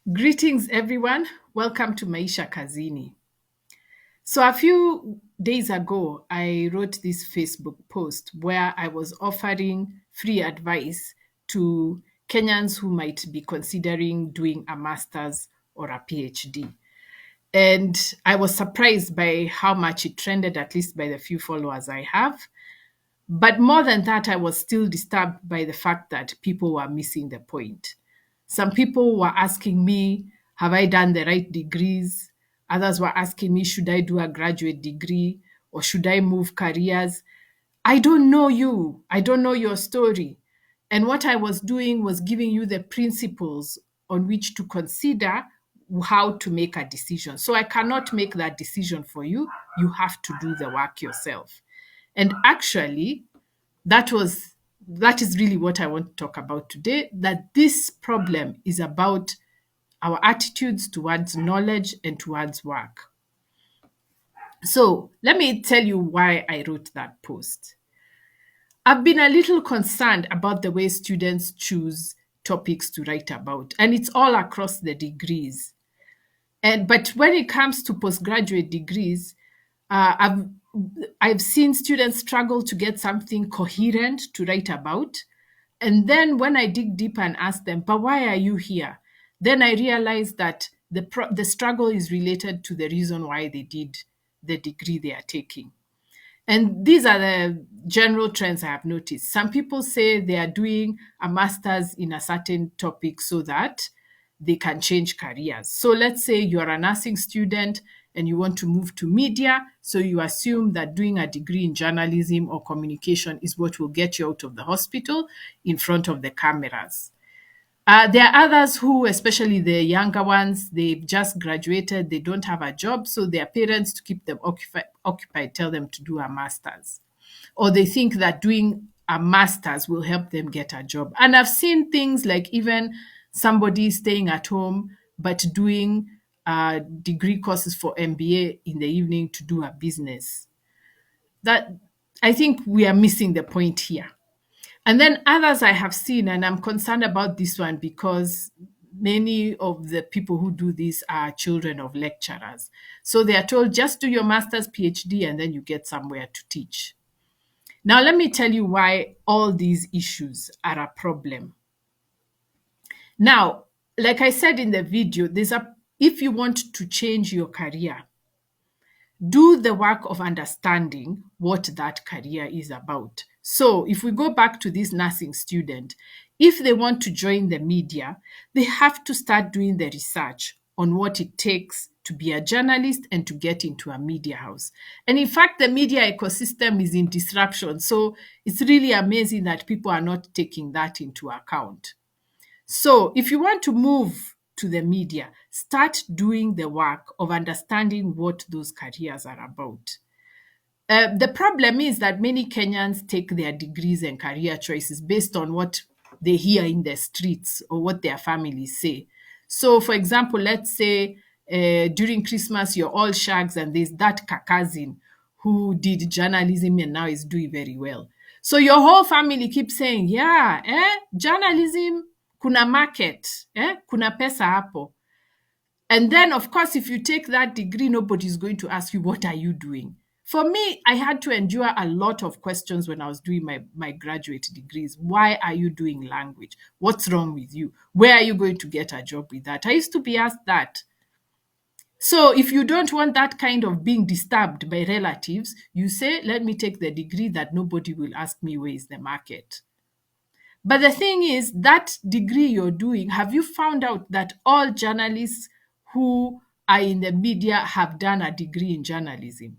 Greetings, everyone. Welcome to Maisha Kazini. So, a few days ago, I wrote this Facebook post where I was offering free advice to Kenyans who might be considering doing a master's or a PhD. And I was surprised by how much it trended, at least by the few followers I have. But more than that, I was still disturbed by the fact that people were missing the point. Some people were asking me, have I done the right degrees? Others were asking me, should I do a graduate degree or should I move careers? I don't know you. I don't know your story. And what I was doing was giving you the principles on which to consider how to make a decision. So I cannot make that decision for you. You have to do the work yourself. And actually, that was that is really what I want to talk about today, that this problem is about our attitudes towards knowledge and towards work. So let me tell you why I wrote that post. I've been a little concerned about the way students choose topics to write about, and it's all across the degrees. But when it comes to postgraduate degrees, I've seen students struggle to get something coherent to write about. And then when I dig deeper and ask them, but why are you here? Then I realize that the struggle is related to the reason why they did the degree they are taking. And these are the general trends I have noticed. Some people say they are doing a master's in a certain topic so that they can change careers. So let's say you're a nursing student and you want to move to media. So you assume that doing a degree in journalism or communication is what will get you out of the hospital in front of the cameras. There are others who, especially the younger ones, they've just graduated, they don't have a job, so their parents, to keep them occupied, tell them to do a master's. Or they think that doing a master's will help them get a job. And I've seen things like even somebody staying at home but doing degree courses for MBA in the evening to do a business. That I think we are missing the point here. And then others I have seen, and I'm concerned about this one because many of the people who do this are children of lecturers. So they are told just do your master's, PhD, and then you get somewhere to teach. Now, let me tell you why all these issues are a problem. Now, like I said in the video, if you want to change your career, do the work of understanding what that career is about. So, if we go back to this nursing student, if they want to join the media, they have to start doing the research on what it takes to be a journalist and to get into a media house. And in fact, the media ecosystem is in disruption. So, it's really amazing that people are not taking that into account. So, if you want to move to the media, start doing the work of understanding what those careers are about. The problem is that many Kenyans take their degrees and career choices based on what they hear in the streets or what their families say. So, for example, let's say during Christmas, you're all shags, and there's that cousin who did journalism and now is doing very well. So, your whole family keeps saying, yeah, journalism, kuna market, kuna pesa hapo. And then, of course, if you take that degree, nobody's going to ask you, what are you doing? For me, I had to endure a lot of questions when I was doing my graduate degrees. Why are you doing language? What's wrong with you? Where are you going to get a job with that? I used to be asked that. So if you don't want that kind of being disturbed by relatives, you say, let me take the degree that nobody will ask me where is the market. But the thing is, that degree you're doing, have you found out that all journalists who are in the media have done a degree in journalism?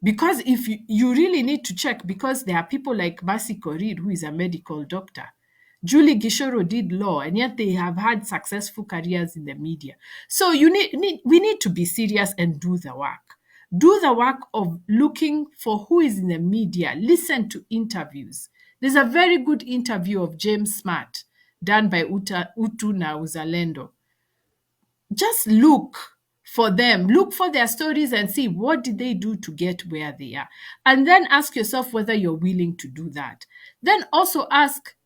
Because if you really need to check, because there are people like Mercy Korir, who is a medical doctor. Julie Gishoro did law, and yet they have had successful careers in the media. So we need to be serious and do the work. Do the work of looking for who is in the media. Listen to interviews. There's a very good interview of James Smart done by Utu na Uzalendo. Just look for them, look for their stories and see what did they do to get where they are. And then ask yourself whether you're willing to do that. Then also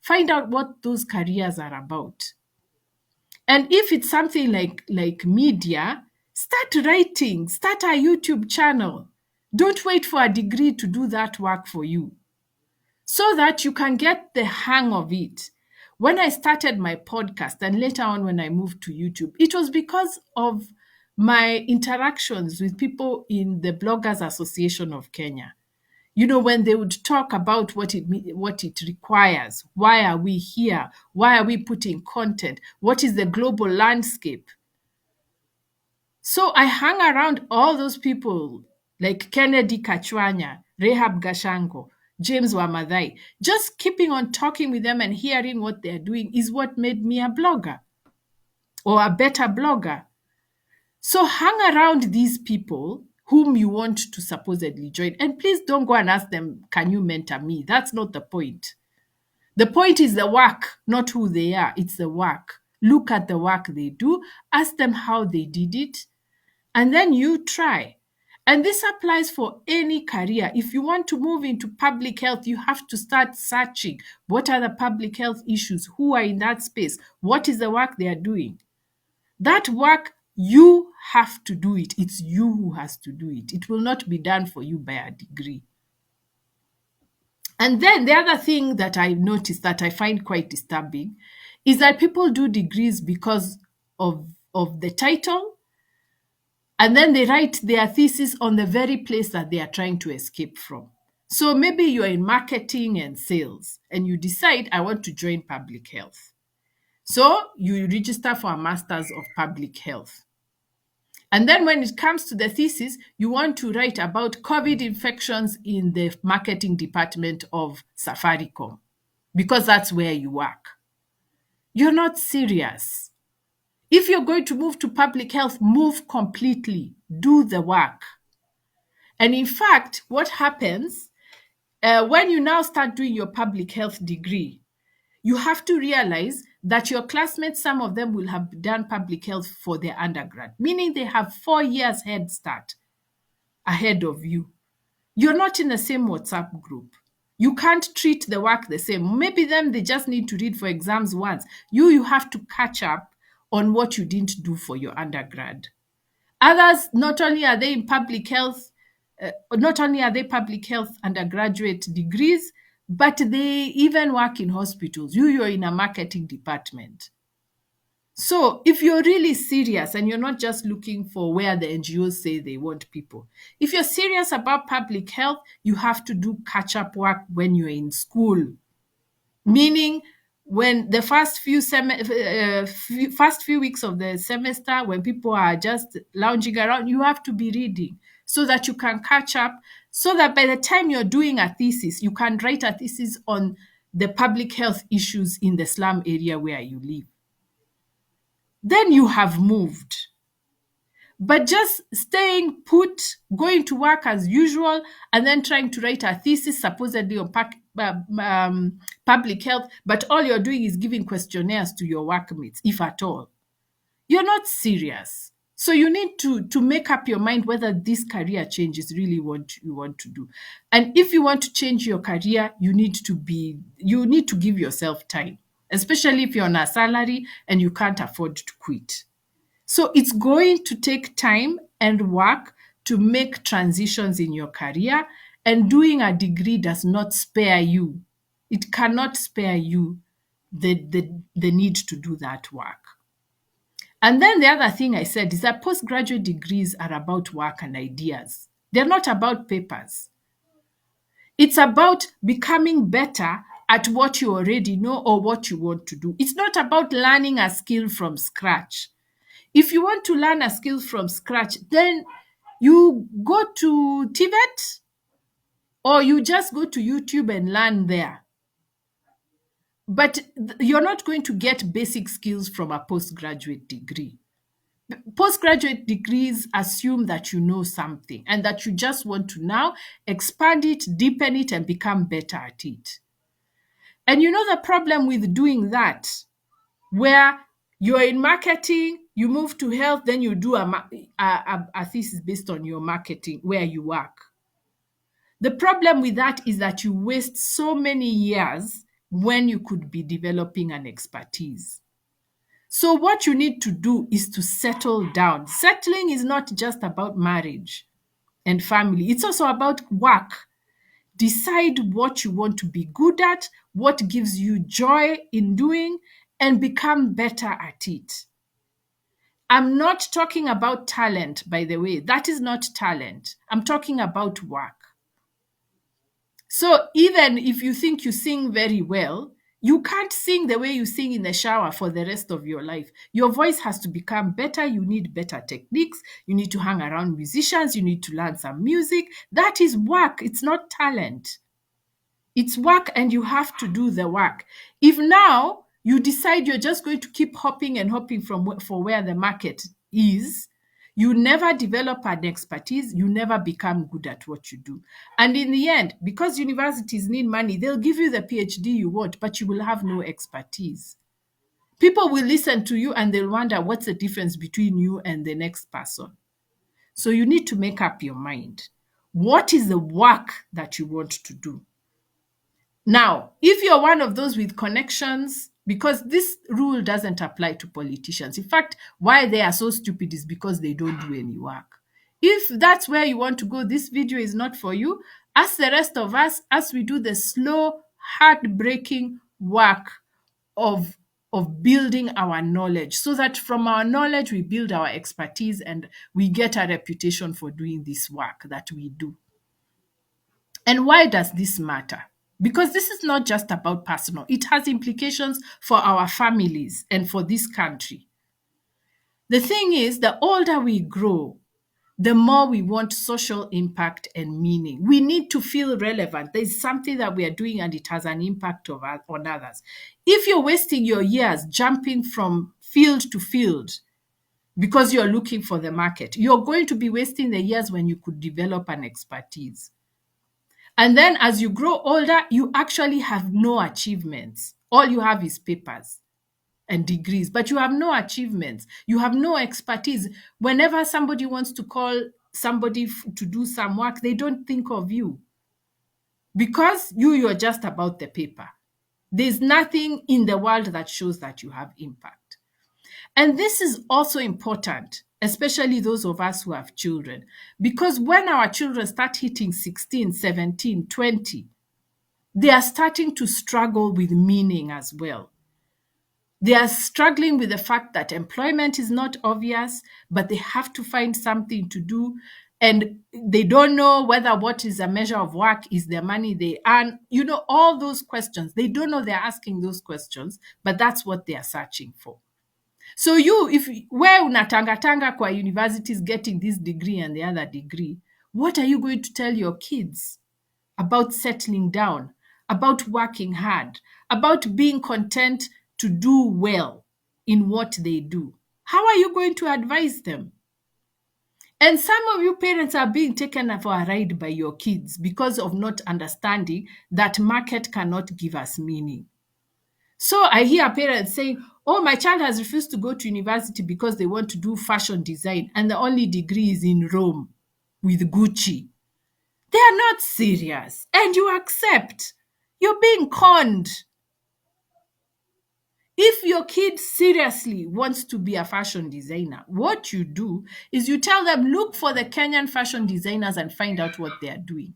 find out what those careers are about. And if it's something like media, start writing, start a YouTube channel. Don't wait for a degree to do that work for you, so that you can get the hang of it. When I started my podcast and later on when I moved to YouTube, it was because of my interactions with people in the Bloggers Association of Kenya. When they would talk about what it requires, why are we here, why are we putting content, what is the global landscape. So I hung around all those people like Kennedy Kachwanya, Rehab Gashango, James Wamadhai. Just keeping on talking with them and hearing what they're doing is what made me a blogger or a better blogger. So hang around these people whom you want to supposedly join. And please don't go and ask them, can you mentor me? That's not the point. The point is the work, not who they are. It's the work. Look at the work they do, ask them how they did it, and then you try. And this applies for any career. If you want to move into public health, you have to start searching. What are the public health issues? Who are in that space? What is the work they are doing? That work, you have to do it. It's you who has to do it. It will not be done for you by a degree. And then the other thing that I noticed that I find quite disturbing is that people do degrees because of the title, and then they write their thesis on the very place that they are trying to escape from. So maybe you're in marketing and sales and you decide, I want to join public health. So you register for a master's of public health. And then when it comes to the thesis, you want to write about COVID infections in the marketing department of Safaricom, because that's where you work. You're not serious. If you're going to move to public health, move completely, do the work. And in fact, what happens when you now start doing your public health degree, you have to realize that your classmates, some of them will have done public health for their undergrad, meaning they have 4 years head start ahead of you. You're not in the same WhatsApp group. You can't treat the work the same. Maybe them, they just need to read for exams once. You have to catch up on what you didn't do for your undergrad. Others, not only are they in public health, not only are they public health undergraduate degrees, but they even work in hospitals. You're in a marketing department. So if you're really serious and you're not just looking for where the NGOs say they want people, if you're serious about public health, you have to do catch-up work when you're in school. Meaning, when the first few weeks of the semester, when people are just lounging around, you have to be reading so that you can catch up, so that by the time you're doing a thesis, you can write a thesis on the public health issues in the slum area where you live. Then you have moved. But just staying put, going to work as usual, and then trying to write a thesis supposedly on public health, but all you're doing is giving questionnaires to your workmates, if at all. You're not serious. So you need to make up your mind whether this career change is really what you want to do. And if you want to change your career, you need to give yourself time, especially if you're on a salary and you can't afford to quit. So it's going to take time and work to make transitions in your career, and doing a degree does not spare you. It cannot spare you the need to do that work. And then the other thing I said is that postgraduate degrees are about work and ideas. They're not about papers. It's about becoming better at what you already know or what you want to do. It's not about learning a skill from scratch. If you want to learn a skill from scratch, then you go to TVET or you just go to YouTube and learn there. But you're not going to get basic skills from a postgraduate degree. Postgraduate degrees assume that you know something and that you just want to now expand it, deepen it, and become better at it. And you know the problem with doing that, where you're in marketing, you move to health, then you do a thesis based on your marketing where you work. The problem with that is that you waste so many years when you could be developing an expertise. So what you need to do is to settle down. Settling is not just about marriage and family. It's also about work. Decide what you want to be good at, what gives you joy in doing, and become better at it. I'm not talking about talent, by the way. That is not talent. I'm talking about work. So even if you think you sing very well, you can't sing the way you sing in the shower for the rest of your life. Your voice has to become better. You need better techniques. You need to hang around musicians. You need to learn some music. That is work. It's not talent. It's work, and you have to do the work. If now you decide you're just going to keep hopping and hopping for where the market is, you never develop an expertise, you never become good at what you do. And in the end, because universities need money, they'll give you the PhD you want, but you will have no expertise. People will listen to you and they'll wonder what's the difference between you and the next person. So you need to make up your mind. What is the work that you want to do? Now, if you're one of those with connections, because this rule doesn't apply to politicians. In fact, why they are so stupid is because they don't do any work. If that's where you want to go, this video is not for you. As the rest of us, as we do the slow, heartbreaking work of building our knowledge, so that from our knowledge we build our expertise and we get a reputation for doing this work that we do. And why does this matter? Because this is not just about personal, it has implications for our families and for this country. The thing is, the older we grow, the more we want social impact and meaning. We need to feel relevant. There's something that we are doing and it has an impact on others. If you're wasting your years jumping from field to field because you're looking for the market, you're going to be wasting the years when you could develop an expertise. And then as you grow older, you actually have no achievements. All you have is papers and degrees, but you have no achievements. You have no expertise. Whenever somebody wants to call somebody to do some work, they don't think of you because you're just about the paper. There's nothing in the world that shows that you have impact. And this is also important, especially those of us who have children, because when our children start hitting 16, 17, 20, they are starting to struggle with meaning as well. They are struggling with the fact that employment is not obvious, but they have to find something to do. And they don't know whether what is a measure of work is the money they earn. You know, all those questions. They don't know they're asking those questions, but that's what they are searching for. So if where unatangatanga kwa universities getting this degree and the other degree, what are you going to tell your kids about settling down, about working hard, about being content to do well in what they do? How are you going to advise them? And some of you parents are being taken for a ride by your kids because of not understanding that market cannot give us meaning. So I hear parents saying, oh, my child has refused to go to university because they want to do fashion design and the only degree is in Rome with Gucci. They are not serious and you accept. You're being conned. If your kid seriously wants to be a fashion designer, what you do is you tell them, look for the Kenyan fashion designers and find out what they are doing.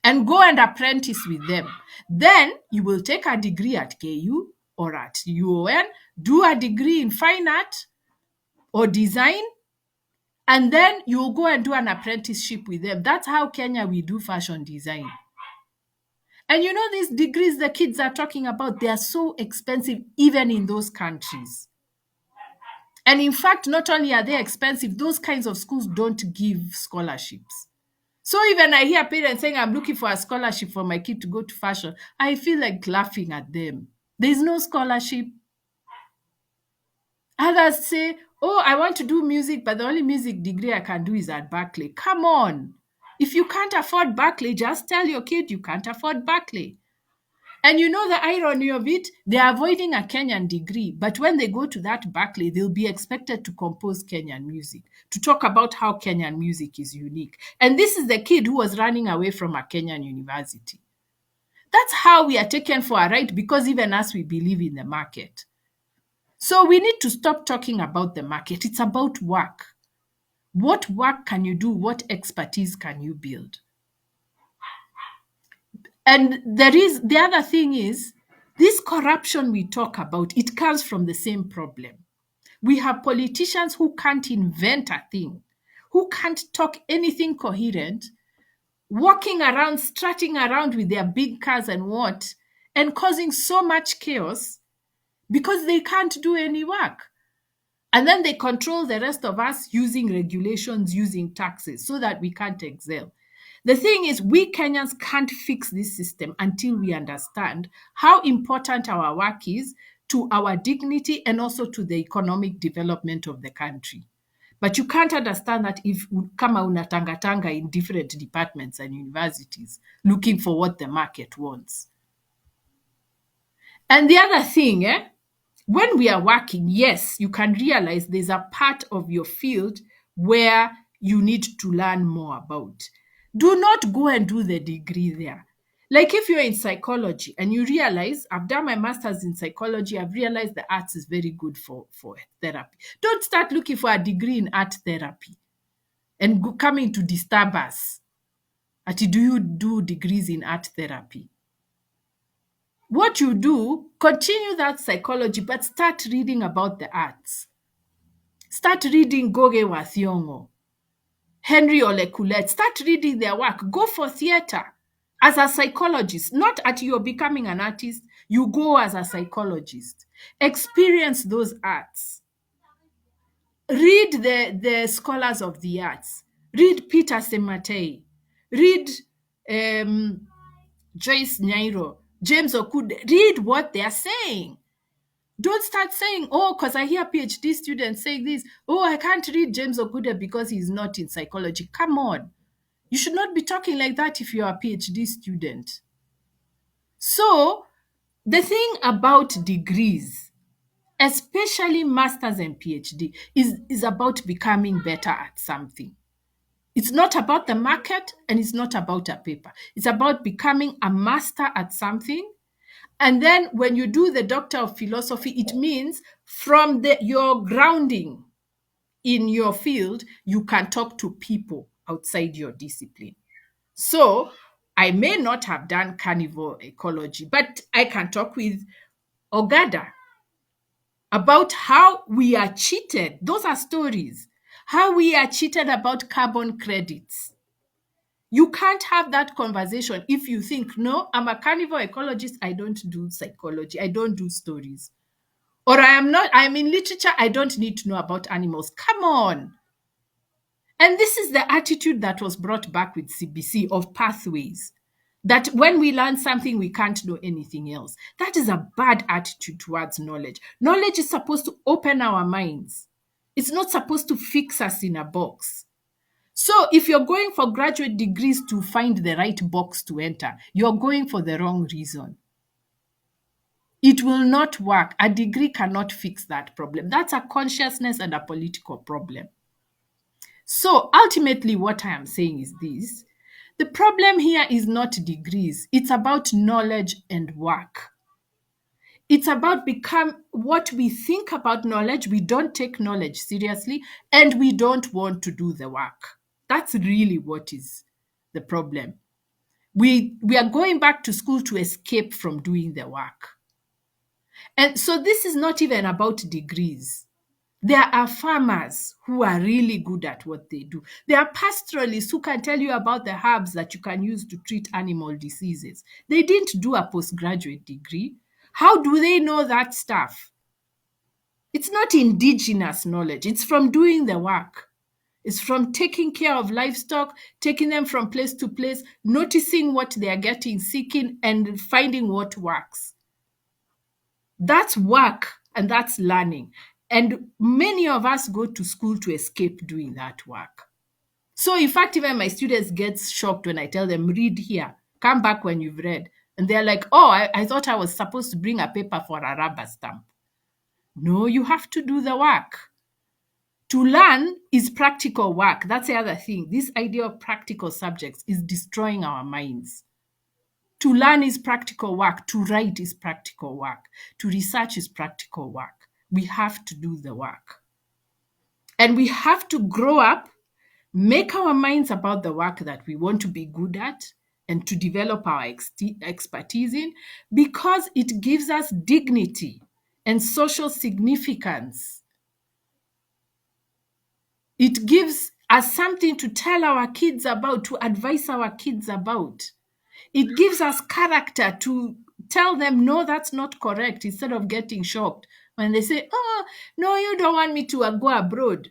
And go and apprentice with them. Then you will take a degree at KU or at UON, do a degree in fine art or design, and then you will go and do an apprenticeship with them. That's how Kenya we do fashion design. And you know, these degrees the kids are talking about, they are so expensive even in those countries. And in fact, not only are they expensive, those kinds of schools don't give scholarships. So even I hear parents saying, I'm looking for a scholarship for my kid to go to fashion, I feel like laughing at them. There's no scholarship. Others say, oh, I want to do music, but the only music degree I can do is at Berkeley. Come on. If you can't afford Berkeley, just tell your kid you can't afford Berkeley. And you know the irony of it? They're avoiding a Kenyan degree, but when they go to that Berkeley, they'll be expected to compose Kenyan music, to talk about how Kenyan music is unique. And this is the kid who was running away from a Kenyan university. That's how we are taken for a ride, because even us, we believe in the market. So we need to stop talking about the market. It's about work. What work can you do? What expertise can you build? And the other thing is this corruption we talk about, it comes from the same problem. We have politicians who can't invent a thing, who can't talk anything coherent, walking around, strutting around with their big cars and what, and causing so much chaos because they can't do any work. And then they control the rest of us using regulations, using taxes so that we can't excel. The thing is, we Kenyans can't fix this system until we understand how important our work is to our dignity and also to the economic development of the country. But you can't understand that if kama unatangatanga in different departments and universities looking for what the market wants. And the other thing, when we are working, yes, you can realize there's a part of your field where you need to learn more about. Do not go and do the degree there. Like if you're in psychology and you realize, I've done my master's in psychology, I've realized the arts is very good for therapy. Don't start looking for a degree in art therapy and coming to disturb us. Do you do degrees in art therapy? What you do, continue that psychology, but start reading about the arts. Start reading Goge wa Thiong'o, Henry Olekulet. Start reading their work. Go for theater as a psychologist. Not at you're becoming an artist. You go as a psychologist. Experience those arts. Read the scholars of the arts. Read Peter Sematei. Read Joyce Nyairo, James Okude. Read what they are saying. Don't start saying, oh, because I hear PhD students saying this. Oh, I can't read James Okude because he's not in psychology. Come on. You should not be talking like that if you're a PhD student. So, the thing about degrees, especially masters and PhD, is about becoming better at something. It's not about the market and it's not about a paper. It's about becoming a master at something. And then when you do the Doctor of Philosophy, it means from your grounding in your field, you can talk to people outside your discipline. So I may not have done carnivore ecology, but I can talk with Ogada about how we are cheated. Those are stories. How we are cheated about carbon credits. You can't have that conversation if you think, no, I'm a carnivore ecologist, I don't do psychology, I don't do stories. Or I'm in literature, I don't need to know about animals. Come on. And this is the attitude that was brought back with CBC of pathways. That when we learn something, we can't know anything else. That is a bad attitude towards knowledge. Knowledge is supposed to open our minds. It's not supposed to fix us in a box. So if you're going for graduate degrees to find the right box to enter, you're going for the wrong reason. It will not work. A degree cannot fix that problem. That's a consciousness and a political problem. So ultimately, what I am saying is this. The problem here is not degrees. It's about knowledge and work. It's about what we think about knowledge. We don't take knowledge seriously and we don't want to do the work. That's really what is the problem. We are going back to school to escape from doing the work. And so this is not even about degrees. There are farmers who are really good at what they do. There are pastoralists who can tell you about the herbs that you can use to treat animal diseases. They didn't do a postgraduate degree. How do they know that stuff? It's not indigenous knowledge. It's from doing the work. It's from taking care of livestock, taking them from place to place, noticing what they are getting, seeking, and finding what works. That's work and that's learning. And many of us go to school to escape doing that work. So in fact, even my students get shocked when I tell them, read here, come back when you've read. And they're like, oh, I thought I was supposed to bring a paper for a rubber stamp. No, you have to do the work. To learn is practical work. That's the other thing. This idea of practical subjects is destroying our minds. To learn is practical work. To write is practical work. To research is practical work. We have to do the work. And we have to grow up, make our minds about the work that we want to be good at and to develop our expertise in, because it gives us dignity and social significance. It gives us something to tell our kids about, to advise our kids about. It gives us character to tell them, no, that's not correct, instead of getting shocked when they say, oh, no, you don't want me to go abroad.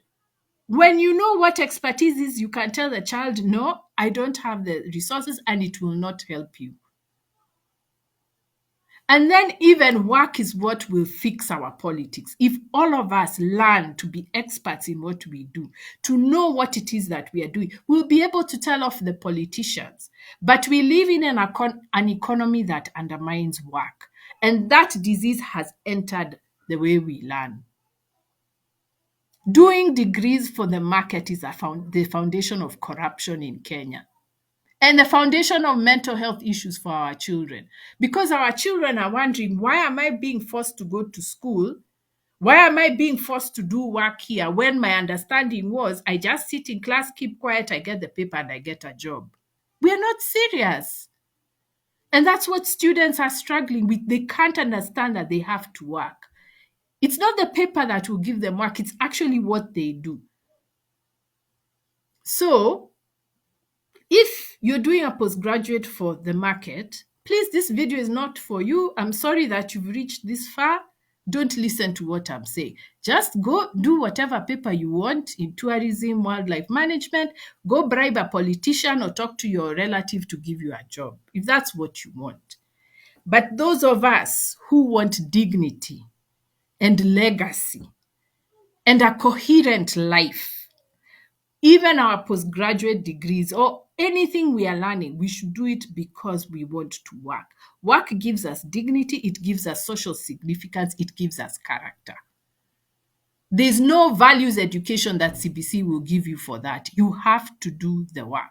When you know what expertise is, you can tell the child, no, I don't have the resources, and it will not help you. And then even work is what will fix our politics. If all of us learn to be experts in what we do, to know what it is that we are doing, we'll be able to tell off the politicians. But we live in an economy that undermines work. And that disease has entered the way we learn. Doing degrees for the market is the foundation of corruption in Kenya, and the foundation of mental health issues for our children. Because our children are wondering, why am I being forced to go to school? Why am I being forced to do work here when my understanding was I just sit in class, keep quiet, I get the paper, and I get a job? We are not serious. And that's what students are struggling with. They can't understand that they have to work. It's not the paper that will give them work, it's actually what they do. So, if you're doing a postgraduate for the market, please, this video is not for you. I'm sorry that you've reached this far. Don't listen to what I'm saying. Just go do whatever paper you want in tourism, wildlife management. Go bribe a politician or talk to your relative to give you a job, if that's what you want. But those of us who want dignity and legacy and a coherent life, even our postgraduate degrees or anything we are learning, we should do it because we want to work. Work gives us dignity, it gives us social significance, it gives us character. There's no values education that CBC will give you for that. You have to do the work.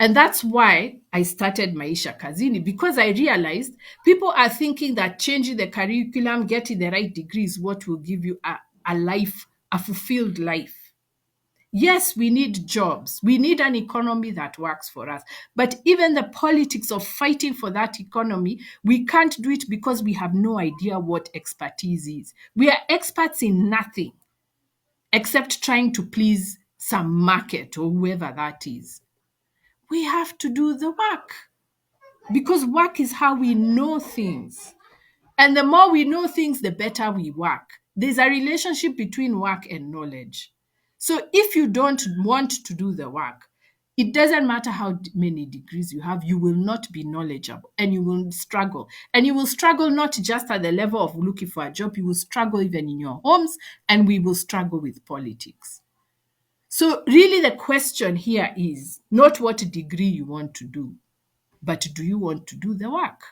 And that's why I started Maisha Kazini, because I realized people are thinking that changing the curriculum, getting the right degree is what will give you a life, a fulfilled life. Yes, we need jobs. We need an economy that works for us. But even the politics of fighting for that economy, we can't do it because we have no idea what expertise is. We are experts in nothing except trying to please some market or whoever that is. We have to do the work because work is how we know things. And the more we know things, the better we work. There's a relationship between work and knowledge. So if you don't want to do the work, it doesn't matter how many degrees you have, you will not be knowledgeable and you will struggle. And you will struggle not just at the level of looking for a job, you will struggle even in your homes, and we will struggle with politics. So really the question here is not what degree you want to do, but do you want to do the work?